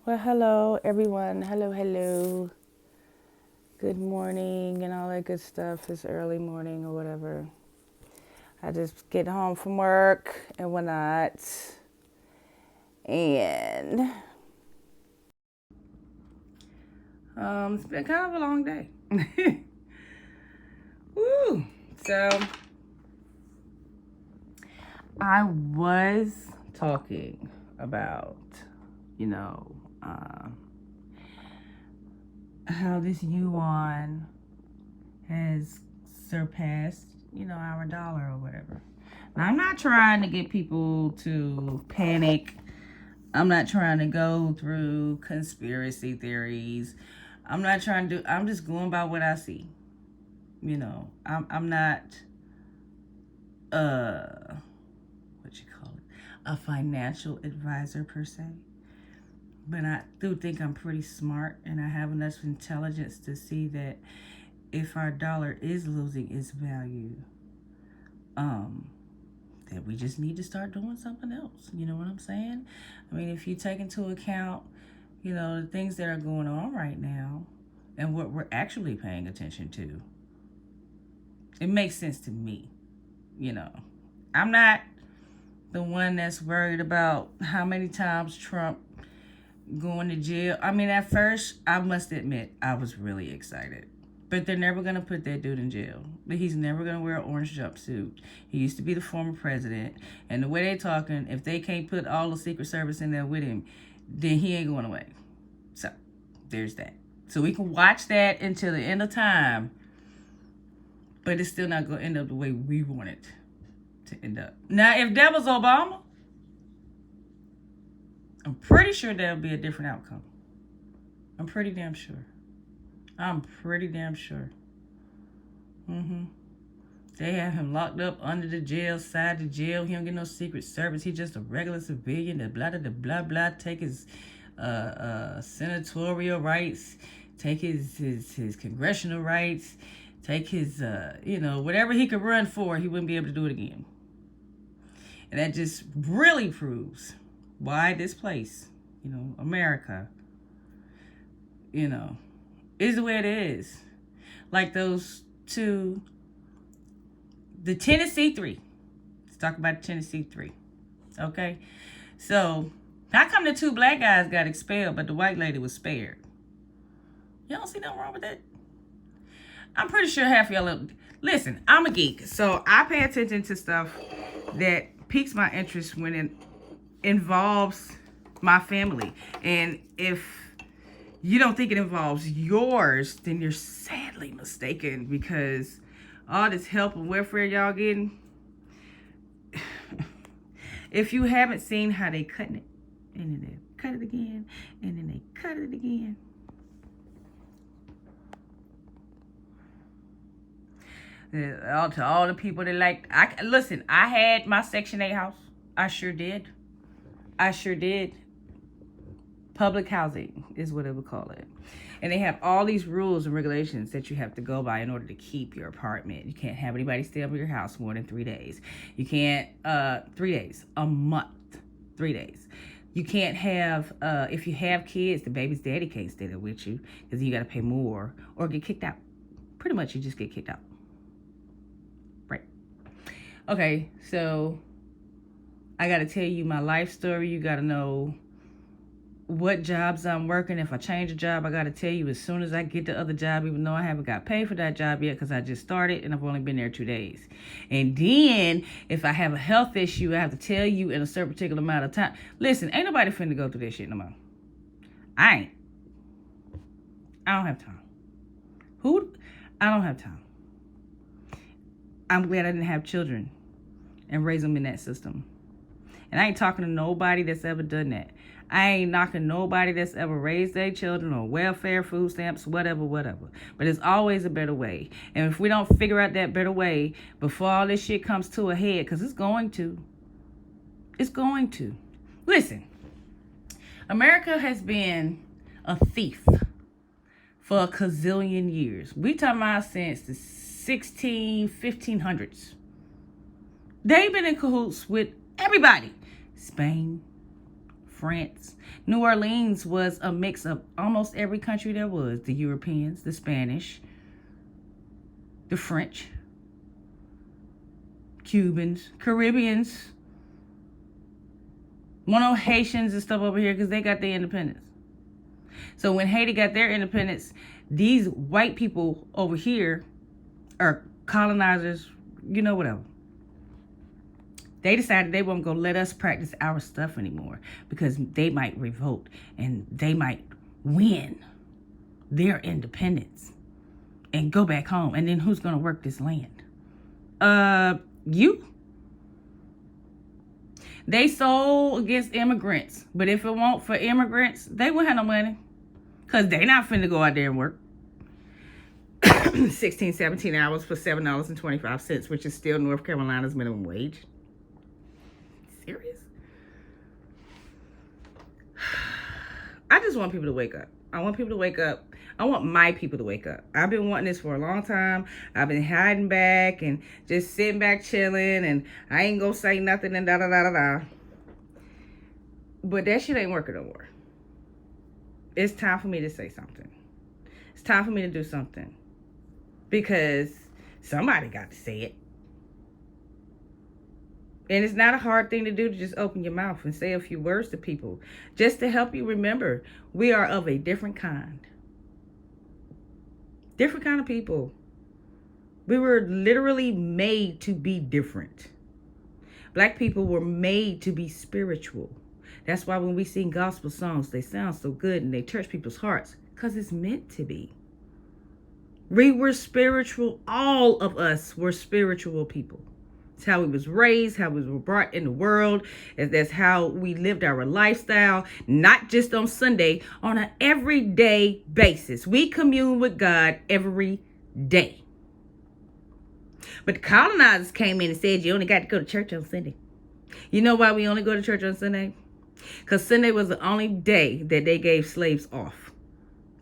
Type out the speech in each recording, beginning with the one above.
Well, hello, everyone. Hello, hello. Good morning and all that good stuff. It's early morning or whatever. I just get home from work and whatnot. And it's been kind of a long day. Woo. So, I was talking about, you know, how this yuan has surpassed, our dollar or whatever. Now, I'm not trying to get people to panic. I'm not trying to go through conspiracy theories. I'm just going by what I see. I'm not, what you call it, a financial advisor per se. But I do think I'm pretty smart and I have enough intelligence to see that if our dollar is losing its value, that we just need to start doing something else. You know what I'm saying? I mean, if you take into account, the things that are going on right now and what we're actually paying attention to, it makes sense to me. I'm not the one that's worried about how many times Trump going to jail. I mean, at first, I must admit, I was really excited. But they're never going to put that dude in jail. But he's never going to wear an orange jumpsuit. He used to be the former president. And the way they talking, if they can't put all the Secret Service in there with him, then he ain't going away. So, there's that. So we can watch that until the end of time. But it's still not going to end up the way we want it to end up. Now, if that was Obama, I'm pretty sure there'll be a different outcome. I'm pretty damn sure. They have him locked up under the jail, side the jail. He don't get no Secret Service. He's just a regular civilian. The blah, blah, blah, blah. Take his senatorial rights. Take his congressional rights. Take his, whatever he could run for, he wouldn't be able to do it again. And that just really proves why this place, America, is the way it is. Like those two, the Tennessee Three. Let's talk about the Tennessee Three. Okay? So, how come the two black guys got expelled, but the white lady was spared? Y'all don't see nothing wrong with that? I'm pretty sure half of y'all listen, I'm a geek, so I pay attention to stuff that piques my interest when it involves my family. And if you don't think it involves yours, then you're sadly mistaken, because all this help and welfare y'all getting, if you haven't seen how they cutting it, and then they cut it again, and then they cut it again. To all the people that listen, I had my Section 8 house. I sure did. Public housing is what they would call it. And they have all these rules and regulations that you have to go by in order to keep your apartment. You can't have anybody stay over your house more than 3 days. You can't, 3 days, a month, 3 days. You can't have, if you have kids, the baby's daddy can't stay there with you because you got to pay more or get kicked out. Pretty much you just get kicked out. Right. Okay, so I got to tell you my life story. You got to know what jobs I'm working. If I change a job, I got to tell you as soon as I get the other job, even though I haven't got paid for that job yet because I just started and I've only been there 2 days. And then if I have a health issue, I have to tell you in a certain particular amount of time. Listen, ain't nobody finna go through this shit no more. I don't have time. I don't have time. I'm glad I didn't have children and raise them in that system. And I ain't talking to nobody that's ever done that. I ain't knocking nobody that's ever raised their children on welfare, food stamps, whatever. But there's always a better way. And if we don't figure out that better way before all this shit comes to a head, because it's going to. Listen, America has been a thief for a gazillion years. We talking about since the 1500s. They've been in cahoots with everybody. Spain, France. New Orleans was a mix of almost every country there was. The Europeans, the Spanish, the French, Cubans, Caribbeans, Haitians and stuff over here because they got their independence. So when Haiti got their independence, these white people over here are colonizers, whatever. They decided they weren't going to let us practice our stuff anymore because they might revolt and they might win their independence and go back home. And then who's going to work this land? You. They sold against immigrants. But if it weren't for immigrants, they wouldn't have no money. Because they not finna go out there and work 16, 17 hours for $7.25, which is still North Carolina's minimum wage. Serious? I just want people to wake up. I want people to wake up. I want my people to wake up. I've been wanting this for a long time. I've been hiding back and just sitting back chilling, and I ain't gonna say nothing and da-da-da-da-da. But that shit ain't working no more. It's time for me to say something. It's time for me to do something. Because somebody got to say it. And it's not a hard thing to do to just open your mouth and say a few words to people. Just to help you remember, we are of a different kind. Different kind of people. We were literally made to be different. Black people were made to be spiritual. That's why when we sing gospel songs, they sound so good and they touch people's hearts. Because it's meant to be. We were spiritual. All of us were spiritual people. It's how we was raised, how we were brought in the world. And that's how we lived our lifestyle. Not just on Sunday, on an everyday basis. We commune with God every day. But the colonizers came in and said you only got to go to church on Sunday. You know why we only go to church on Sunday? Because Sunday was the only day that they gave slaves off.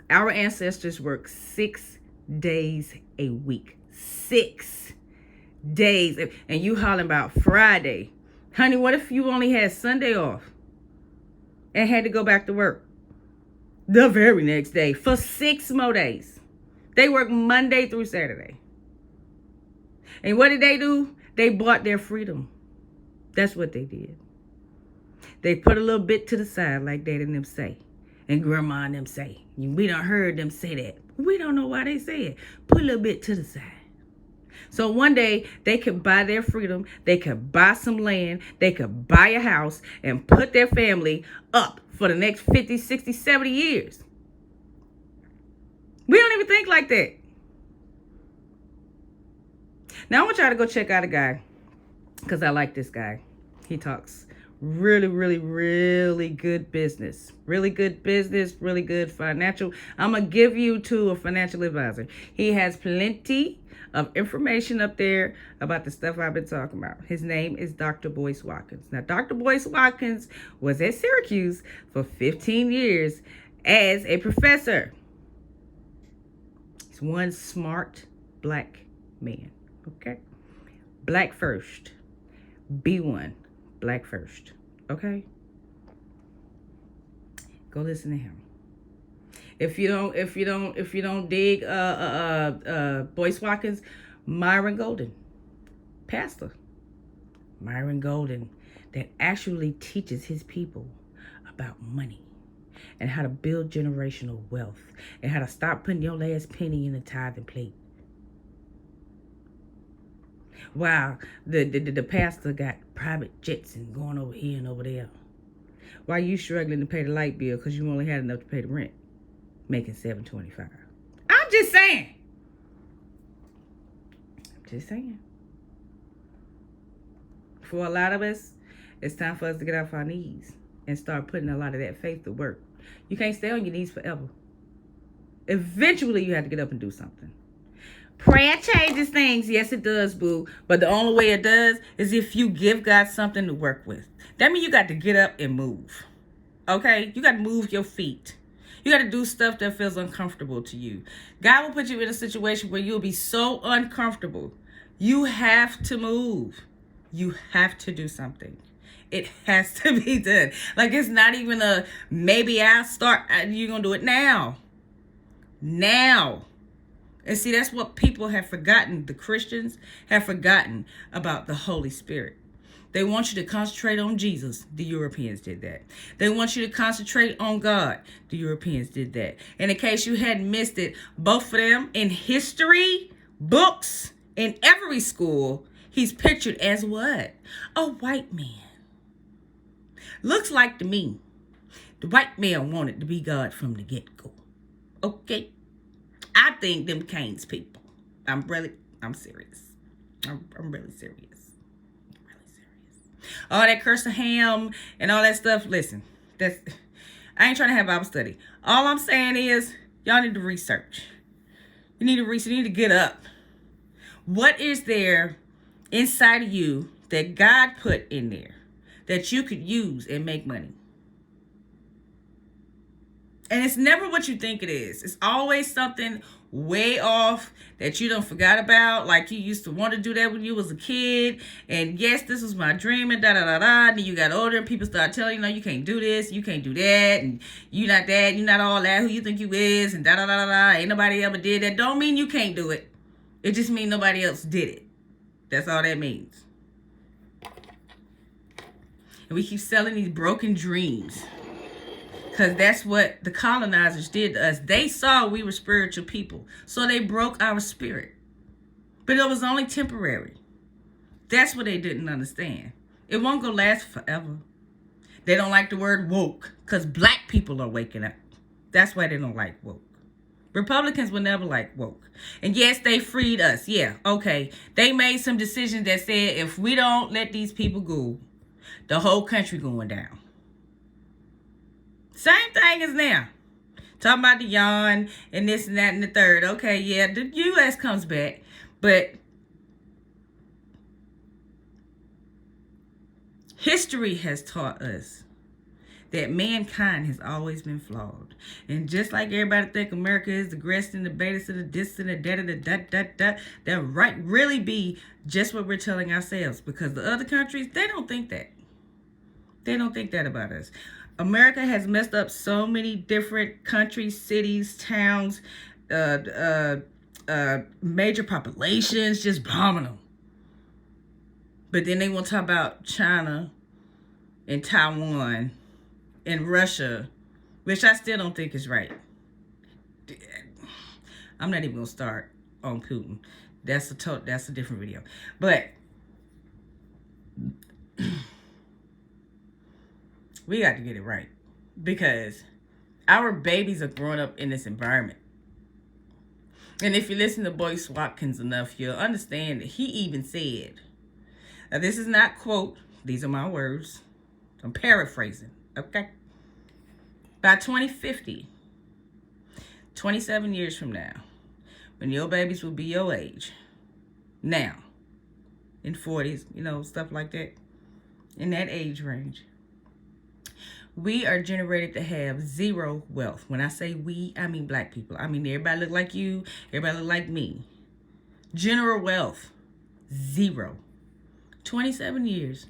Our ancestors worked 6 days a week. 6 days. And you hollering about Friday. Honey, what if you only had Sunday off and had to go back to work the very next day for 6 more days? They worked Monday through Saturday. And what did they do? They bought their freedom. That's what they did. They put a little bit to the side like Dad and them say. And Grandma and them say. We done heard them say that. We don't know why they say it. Put a little bit to the side. So one day they could buy their freedom. They could buy some land. They could buy a house and put their family up for the next 50, 60, 70 years. We don't even think like that. Now I want y'all to go check out a guy. Because I like this guy. He talks really, really, really good business. Really good business. Really good financial. I'm going to give you to a financial advisor. He has plenty of information up there about the stuff I've been talking about. His name is Dr. Boyce Watkins. Now, Dr. Boyce Watkins was at Syracuse for 15 years as a professor. He's one smart black man. Okay? Black first. Be one. Black first. Okay? Go listen to him. If you don't dig Boyce Watkins, Myron Golden, pastor Myron Golden, that actually teaches his people about money and how to build generational wealth and how to stop putting your last penny in the tithing plate. Wow, the pastor got private jets and going over here and over there. Why you struggling to pay the light bill because you only had enough to pay the rent? Making $7.25. I'm just saying. For a lot of us, it's time for us to get off our knees and start putting a lot of that faith to work. You can't stay on your knees forever. Eventually, you have to get up and do something. Prayer changes things. Yes, it does, boo. But the only way it does is if you give God something to work with. That means you got to get up and move. Okay? You got to move your feet. You got to do stuff that feels uncomfortable to you. God will put you in a situation where you'll be so uncomfortable. You have to move. You have to do something. It has to be done. Like, it's not even a maybe I'll start. You're going to do it now. Now. And see, that's what people have forgotten. The Christians have forgotten about the Holy Spirit. They want you to concentrate on Jesus. The Europeans did that. They want you to concentrate on God. The Europeans did that. And in case you hadn't missed it, both of them in history, books, in every school, he's pictured as what? A white man. Looks like to me, the white man wanted to be God from the get-go. Okay? I think them Cain's people. I'm serious. I'm really serious. All that curse of ham and all that stuff. Listen, I ain't trying to have Bible study. All I'm saying is, y'all need to research. You need to research. You need to get up. What is there inside of you that God put in there that you could use and make money? And it's never what you think it is. It's always something way off that you don't forgot about. Like you used to want to do that when you was a kid. And yes, this was my dream and da-da-da-da. And then you got older and people start telling you, no, you can't do this. You can't do that. And you not that. You not all that. Who you think you is. And da-da-da-da-da. Ain't nobody ever did that. Don't mean you can't do it. It just means nobody else did it. That's all that means. And we keep selling these broken dreams. Because that's what the colonizers did to us. They saw we were spiritual people. So they broke our spirit. But it was only temporary. That's what they didn't understand. It won't go last forever. They don't like the word woke. Because black people are waking up. That's why they don't like woke. Republicans will never like woke. And yes, they freed us. Yeah, okay. They made some decisions that said if we don't let these people go, the whole country going down. Same thing as now. Talking about the yawn and this and that and the third. Okay, yeah, the U.S. comes back. But history has taught us that mankind has always been flawed. And just like everybody think America is the greatest and the greatest and the this and the that and the that, that right really be just what we're telling ourselves. Because the other countries, they don't think that. They don't think that about us. America has messed up so many different countries, cities, towns, major populations, just bombing them. But then they want to talk about China and Taiwan and Russia, which I still don't think is right. I'm not even going to start on Putin. That's a different video. But we got to get it right, because our babies are growing up in this environment. And if you listen to Boyce Watkins enough, you'll understand that he even said, now this is not quote, these are my words, I'm paraphrasing, okay? By 2050, 27 years from now, when your babies will be your age, now, in 40s, stuff like that, in that age range, we are generated to have zero wealth. When I say we, I mean black people. I mean everybody look like you. Everybody look like me. General wealth, zero. 27 years.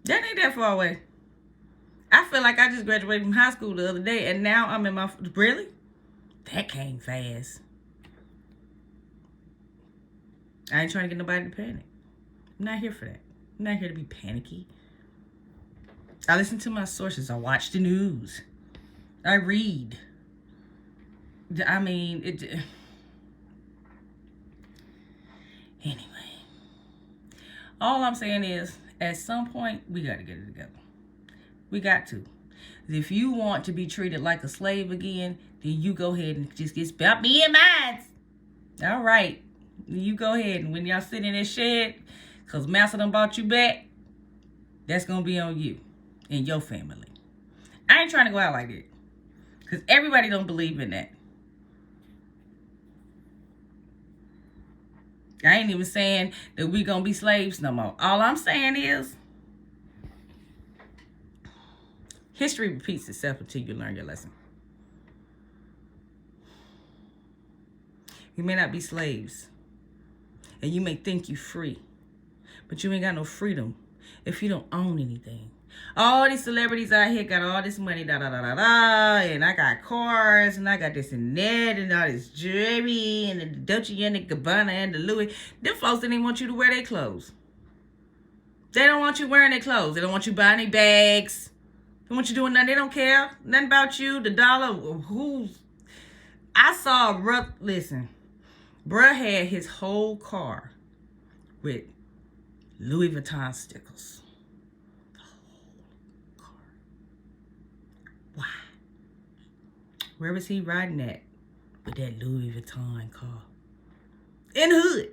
That ain't that far away. I feel like I just graduated from high school the other day, and now I'm in my... Really? That came fast. I ain't trying to get nobody to panic. I'm not here for that. I'm not here to be panicky. I listen to my sources. I watch the news. I read. I mean, anyway. All I'm saying is, at some point, we got to get it together. We got to. If you want to be treated like a slave again, then you go ahead and just get about me and mine. All right. You go ahead, and when y'all sit in that shed, because Master done bought you back, that's going to be on you and your family. I ain't trying to go out like that, because everybody don't believe in that. I ain't even saying that we going to be slaves no more. All I'm saying is, history repeats itself until you learn your lesson. You may not be slaves, and you may think you free, but you ain't got no freedom if you don't own anything? All these celebrities out here got all this money, and I got cars, and I got this and that, and all this jewelry, and the Dolce and the Gabbana and the Louis. Them folks didn't even want you to wear their clothes. They don't want you wearing their clothes. They don't want you buying any bags. They don't want you doing nothing. They don't care nothing about you. The dollar, who's... I saw listen, bruh had his whole car with Louis Vuitton stickers. The whole car. Why? Where was he riding at with that Louis Vuitton car? In the hood.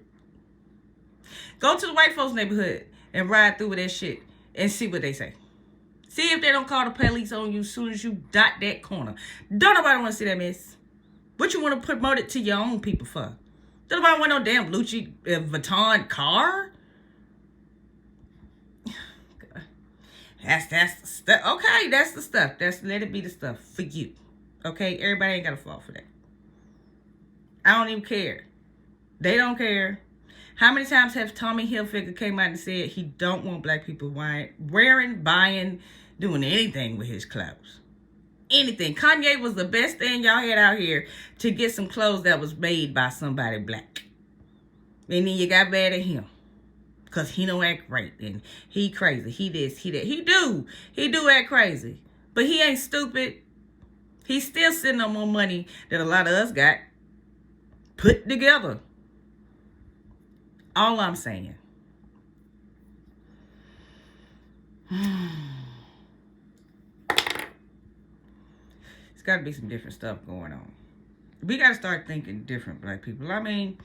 Go to the white folks' neighborhood and ride through with that shit and see what they say. See if they don't call the police on you as soon as you dot that corner. Don't nobody want to see that mess. What you want to promote it to your own people for? Don't nobody want no damn Louis Vuitton car? That's the stuff. Okay, that's the stuff. Let it be the stuff for you. Okay, everybody ain't got to fall for that. I don't even care. They don't care. How many times have Tommy Hilfiger came out and said he don't want black people wearing, buying, doing anything with his clothes? Anything. Kanye was the best thing y'all had out here to get some clothes that was made by somebody black. And then you got mad at him. Because he don't act right. And he crazy. He this, he that. He do act crazy. But he ain't stupid. He's still sitting on more money that a lot of us got put together. All I'm saying. It's got to be some different stuff going on. We got to start thinking different, black people. I mean,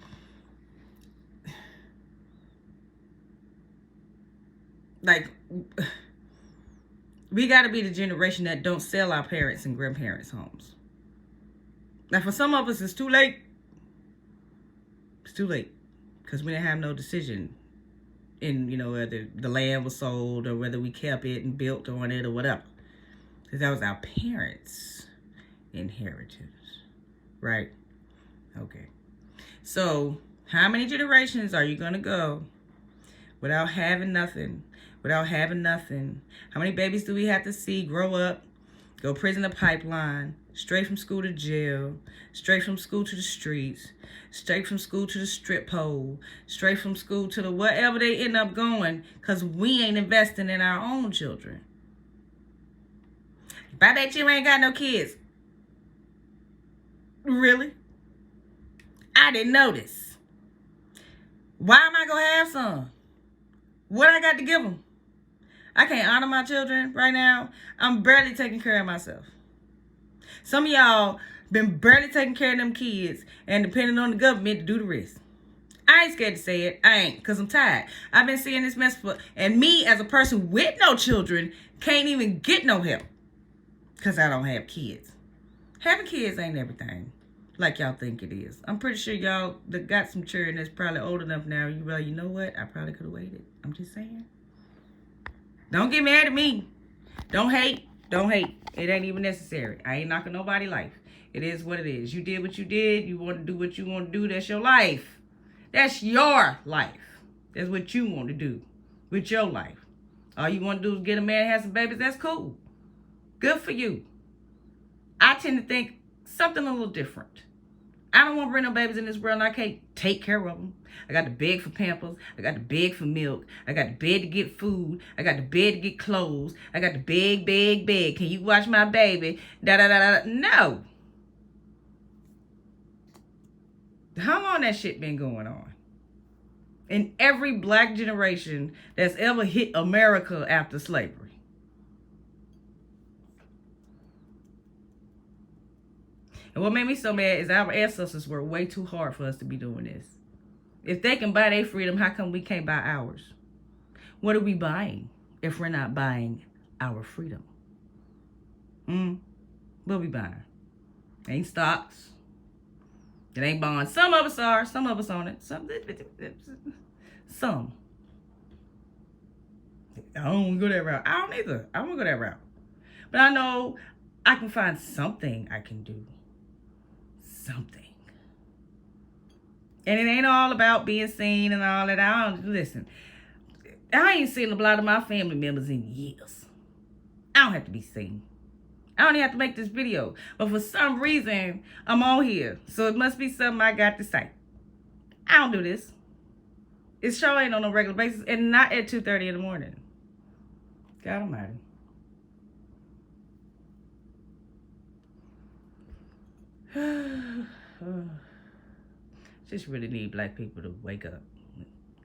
like, we got to be the generation that don't sell our parents' and grandparents' homes. Now, for some of us, it's too late. It's too late. Because we didn't have no decision in, whether the land was sold or whether we kept it and built on it or whatever. Because that was our parents' inheritance. Right? Okay. So, how many generations are you going to go without having nothing? Without having nothing? How many babies do we have to see grow up, go prison to pipeline, straight from school to jail, straight from school to the streets, straight from school to the strip pole, straight from school to the whatever they end up going, because we ain't investing in our own children? I bet you ain't got no kids. Really? I didn't notice. Why am I going to have some? What I got to give them? I can't honor my children right now. I'm barely taking care of myself. Some of y'all been barely taking care of them kids and depending on the government to do the rest. I ain't scared to say it. I ain't, because I'm tired. I've been seeing this mess and me as a person with no children can't even get no help because I don't have kids. Having kids ain't everything like y'all think it is. I'm pretty sure y'all that got some children that's probably old enough now. You know what? I probably could have waited. I'm just saying. Don't get mad at me. Don't hate. Don't hate. It ain't even necessary. I ain't knocking nobody's life. It is what it is. You did what you did. You want to do what you want to do. That's your life. That's your life. That's what you want to do with your life. All you want to do is get a man and have some babies. That's cool. Good for you. I tend to think something a little different. I don't want to bring no babies in this world and I can't take care of them. I got to beg for Pampers. I got to beg for milk. I got to beg to get food. I got to beg to get clothes. I got to beg. Can you watch my baby? No. How long that shit been going on? In every black generation that's ever hit America after slavery. And what made me so mad is our ancestors worked way too hard for us to be doing this. If they can buy their freedom, how come we can't buy ours? What are we buying if we're not buying our freedom? What are we buying? Ain't stocks. It ain't bonds. Some of us are. Some of us on it. Some. I don't want to go that route. I don't either. I don't want to go that route. But I know I can find something I can do. Something. And it ain't all about being seen and all that. Listen. I ain't seen a lot of my family members in years. I don't have to be seen. I don't even have to make this video. But for some reason, I'm on here. So it must be something I got to say. I don't do this. It sure ain't on a regular basis. And not at 2:30 in the morning. God almighty. Just really need black people to wake up.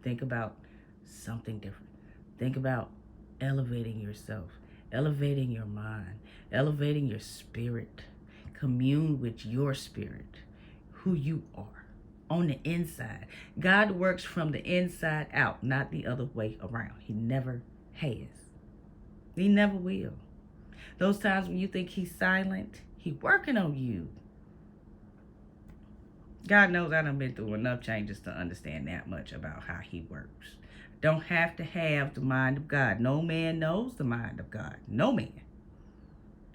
Think about something different. Think about elevating yourself. Elevating your mind. Elevating your spirit. Commune with your spirit. Who you are. On the inside. God works from the inside out, not the other way around. He never has. He never will. Those times when you think he's silent, he's working on you. God knows I done been through enough changes to understand that much about how he works. Don't have to have the mind of God. No man knows the mind of God. No man.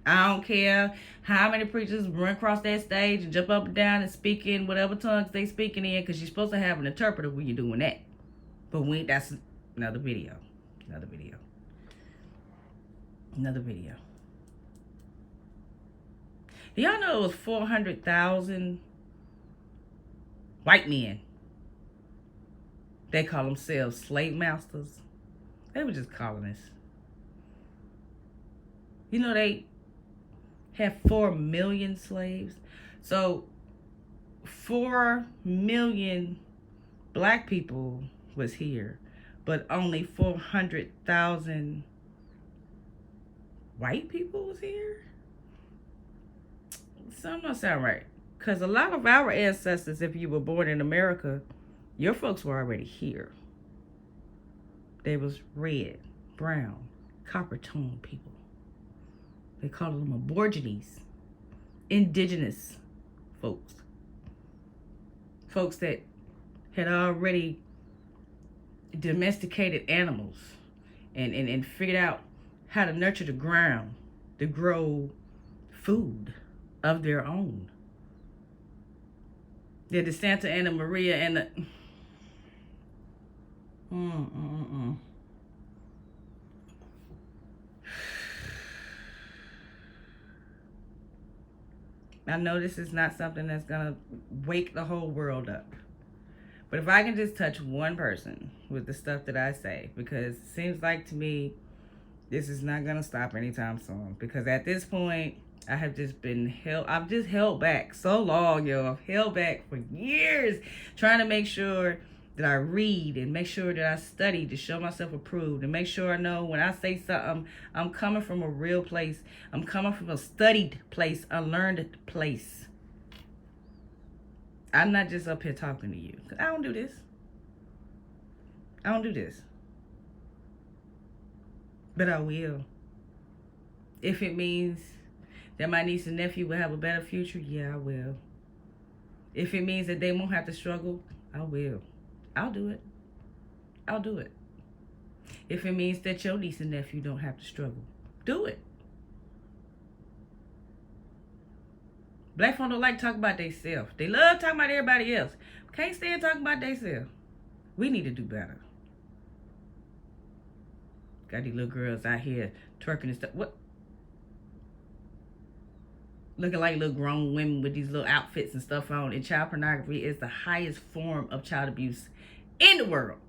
I don't care how many preachers run across that stage and jump up and down and speak in whatever tongues they speaking in, because you're supposed to have an interpreter when you're doing that. But that's another video. Another video. Another video. Do y'all know it was 400,000 white men? They call themselves slave masters. They were just colonists. You know, they have 4 million slaves. So 4 million black people was here, but only 400,000 white people was here? Something don't sound right. Because a lot of our ancestors, if you were born in America, your folks were already here. They was red, brown, copper-toned people. They called them aborigines, indigenous folks. Folks that had already domesticated animals and figured out how to nurture the ground to grow food of their own. The Santa Ana Maria and the I know this is not something that's gonna wake the whole world up. But if I can just touch one person with the stuff that I say, because it seems like to me this is not gonna stop anytime soon. Because at this point, I have just been I've just held back so long, yo. I've held back for years trying to make sure that I read and make sure that I study to show myself approved and make sure I know when I say something, I'm coming from a real place. I'm coming from a studied place, a learned place. I'm not just up here talking to you. 'Cause I don't do this. I don't do this. But I will. If it means that my niece and nephew will have a better future, yeah, I will. If it means that they won't have to struggle, I will. I'll do it. I'll do it. If it means that your niece and nephew don't have to struggle, do it. Black folk don't like talking about themselves. They love talking about everybody else. Can't stand talking about themselves. We need to do better. Got these little girls out here twerking and stuff. What? Looking like little grown women with these little outfits and stuff on. And child pornography is the highest form of child abuse in the world.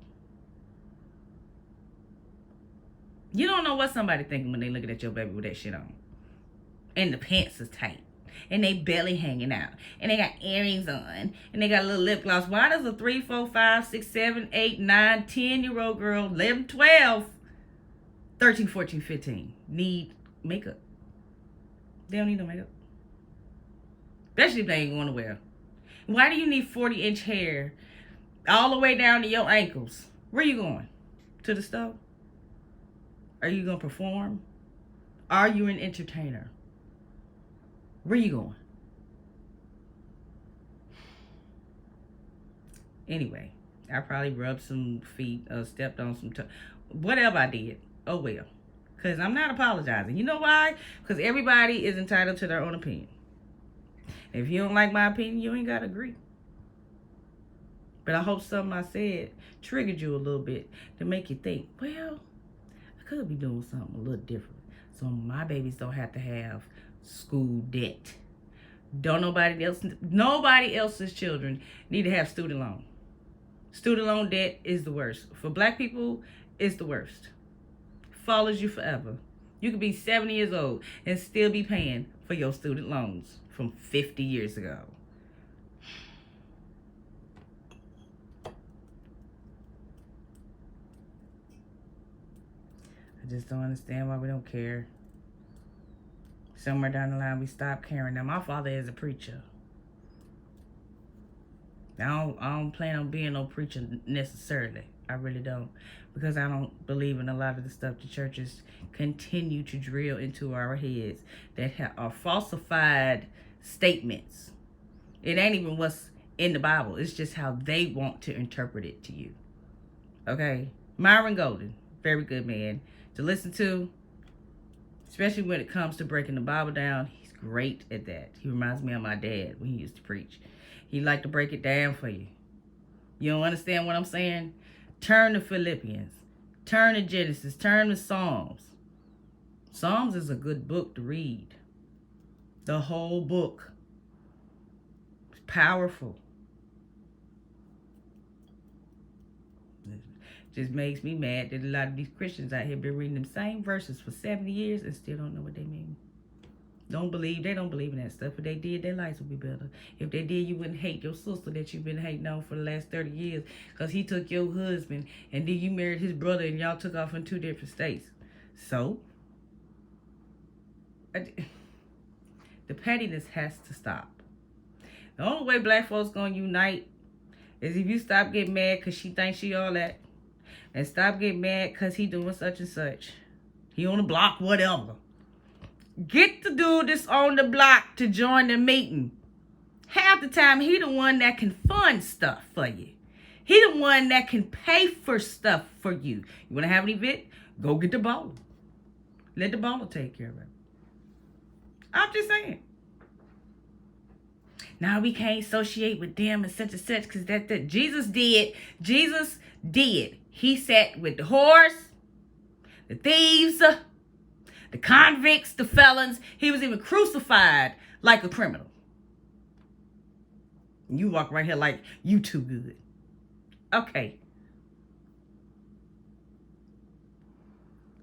You don't know what somebody thinking when they looking at your baby with that shit on. And the pants is tight. And they belly hanging out. And they got earrings on. And they got a little lip gloss. Why does a 3, 4, 5, 6, 7, 8, 9, 10-year-old girl, 11, 12, 13, 14, 15 need makeup? They don't need no makeup. Especially if they ain't going nowhere. Why do you need 40-inch hair all the way down to your ankles? Where you going? To the store? Are you going to perform? Are you an entertainer? Where you going? Anyway, I probably rubbed some feet or stepped on some toes. Whatever I did, oh well. Because I'm not apologizing. You know why? Because everybody is entitled to their own opinion. If you don't like my opinion, you ain't got to agree. But I hope something I said triggered you a little bit to make you think, well, I could be doing something a little different. So my babies don't have to have school debt. Nobody else's children need to have student loan. Student loan debt is the worst. For black people, it's the worst. Follows you forever. You could be 70 years old and still be paying for your student loans from 50 years ago. I just don't understand why we don't care. Somewhere down the line, we stop caring. Now, my father is a preacher. I don't plan on being no preacher necessarily. I really don't. Because I don't believe in a lot of the stuff the churches continue to drill into our heads that are falsified statements. It ain't even what's in the Bible. It's just how they want to interpret it to you. Okay? Myron Golden, very good man to listen to, especially when it comes to breaking the Bible down. He's great at that. He reminds me of my dad when he used to preach. He liked to break it down for you. You don't understand what I'm saying? Turn to Philippians. Turn to Genesis. Turn to Psalms. Psalms is a good book to read. The whole book. It's powerful. It just makes me mad that a lot of these Christians out here been reading them same verses for 70 years and still don't know what they mean. They don't believe in that stuff. If they did, their lives would be better. If they did, you wouldn't hate your sister that you've been hating on for the last 30 years because he took your husband and then you married his brother and y'all took off in 2 different states. So, the pettiness has to stop. The only way black folks gonna unite is if you stop getting mad because she thinks she all that, and stop getting mad because he doing such and such. He on the block, whatever. Get the dude that's on the block to join the meeting. Half the time, he the one that can fund stuff for you. He the one that can pay for stuff for you. You want to have an event? Go get the baller. Let the baller take care of it. I'm just saying. Now we can't associate with them and such because that Jesus did. Jesus did. He sat with the whores, the thieves, the convicts, the felons. He was even crucified like a criminal. You walk right here like you too good. Okay.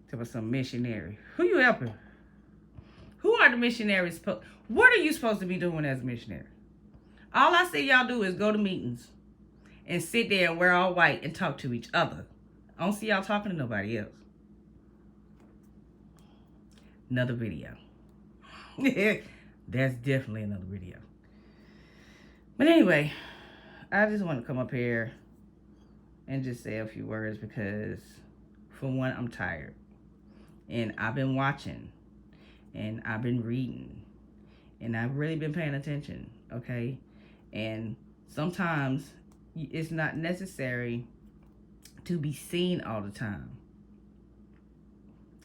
Tell me some missionary. Who you helping? Who are the missionaries? What are you supposed to be doing as a missionary? All I see y'all do is go to meetings and sit there and wear all white and talk to each other. I don't see y'all talking to nobody else. Another video. That's definitely another video. But anyway, I just want to come up here and just say a few words because, for one, I'm tired. And I've been watching. And I've been reading. And I've really been paying attention, okay? And sometimes it's not necessary to be seen all the time.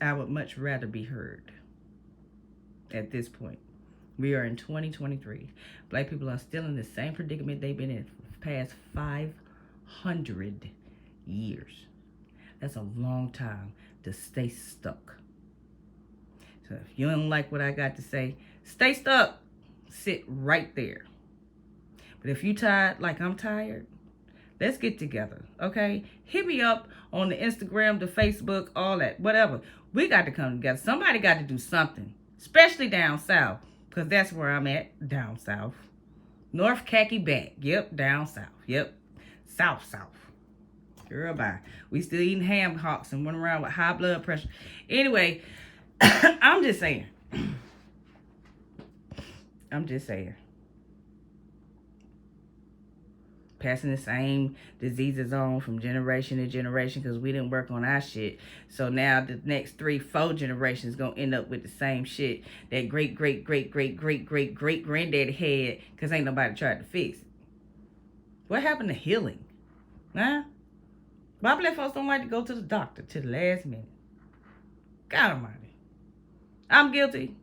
I would much rather be heard at this point. We are in 2023. Black people are still in the same predicament they've been in for the past 500 years. That's a long time to stay stuck. So if you don't like what I got to say, stay stuck. Sit right there. But if you tired like I'm tired, let's get together, okay? Hit me up on the Instagram, the Facebook, all that, whatever. We got to come together. Somebody got to do something, especially down south, because that's where I'm at, down south. North Khaki back. Yep, down south. Yep, south. Girl, bye. We still eating ham hocks and running around with high blood pressure. Anyway, I'm just saying. Passing the same diseases on from generation to generation because we didn't work on our shit. So now the next 3-4 generations gonna end up with the same shit that great granddaddy had because ain't nobody tried to fix it. What happened to healing? Huh? Why black folks don't like to go to the doctor to the last minute? God almighty. I'm guilty.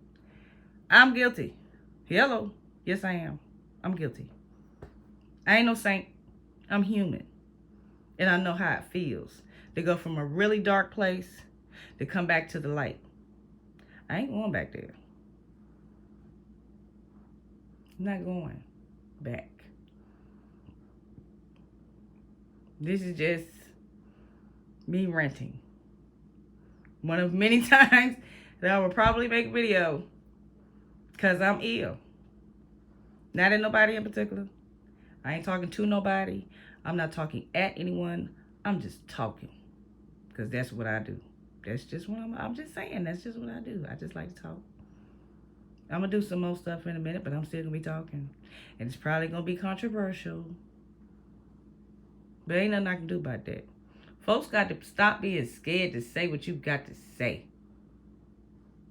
Hello. Yes, I am. I'm guilty. I ain't no saint, I'm human. And I know how it feels to go from a really dark place to come back to the light. I ain't going back there. I'm not going back. This is just me renting. One of many times that I will probably make a video because I'm ill. Not at nobody in particular. I ain't talking to nobody. I'm not talking at anyone. I'm just talking because that's what I do. That's just what I'm just saying. That's just what I do. I just like to talk. I'm going to do some more stuff in a minute, but I'm still going to be talking. And it's probably going to be controversial. But ain't nothing I can do about that. Folks got to stop being scared to say what you got to say.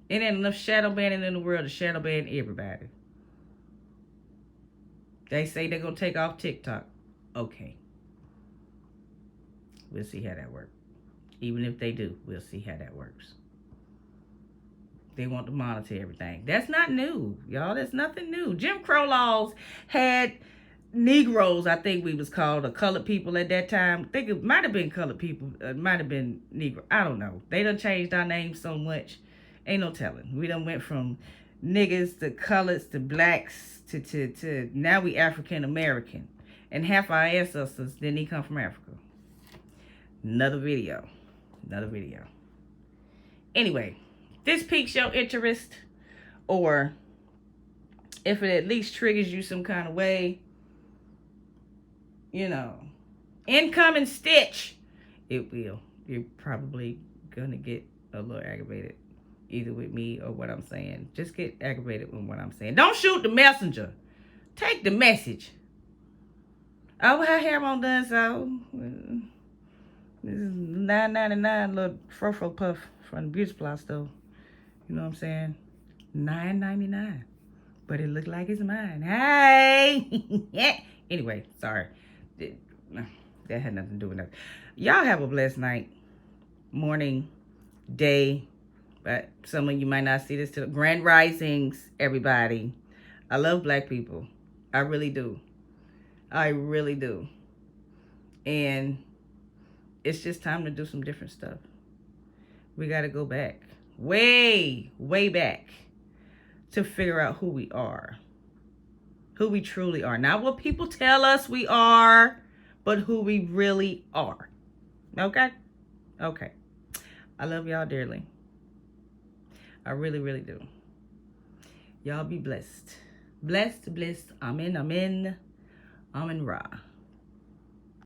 It ain't enough shadow banning in the world to shadow ban everybody. They say they're going to take off TikTok. Okay. We'll see how that works. Even if they do, we'll see how that works. They want to monitor everything. That's not new, y'all. That's nothing new. Jim Crow laws had Negroes, I think we was called, or colored people at that time. I think it might have been colored people. It might have been Negro. I don't know. They done changed our names so much. Ain't no telling. We done went from niggas to coloreds to blacks to now we African American. And half our ancestors didn't come from Africa. Another video. Anyway, this piques your interest, or if it at least triggers you some kind of way, you know, incoming stitch, it will. You're probably gonna get a little aggravated, either with me or what I'm saying. Just get aggravated with what I'm saying. Don't shoot the messenger. Take the message. Oh, her hair on done so. This is $9.99 little fro puff from the beauty supply store. You know what I'm saying? $9.99. But it looked like it's mine. Hey! Anyway, sorry. That had nothing to do with nothing. Y'all have a blessed night, morning, day. But some of you might not see this till Grand Risings, everybody. I love black people. I really do. I really do. And it's just time to do some different stuff. We got to go back. Way back. To figure out who we are. Who we truly are. Not what people tell us we are, but who we really are. Okay? Okay. I love y'all dearly. I really, really do. Y'all be blessed. Blessed. Amen. Amen. Amen Ra.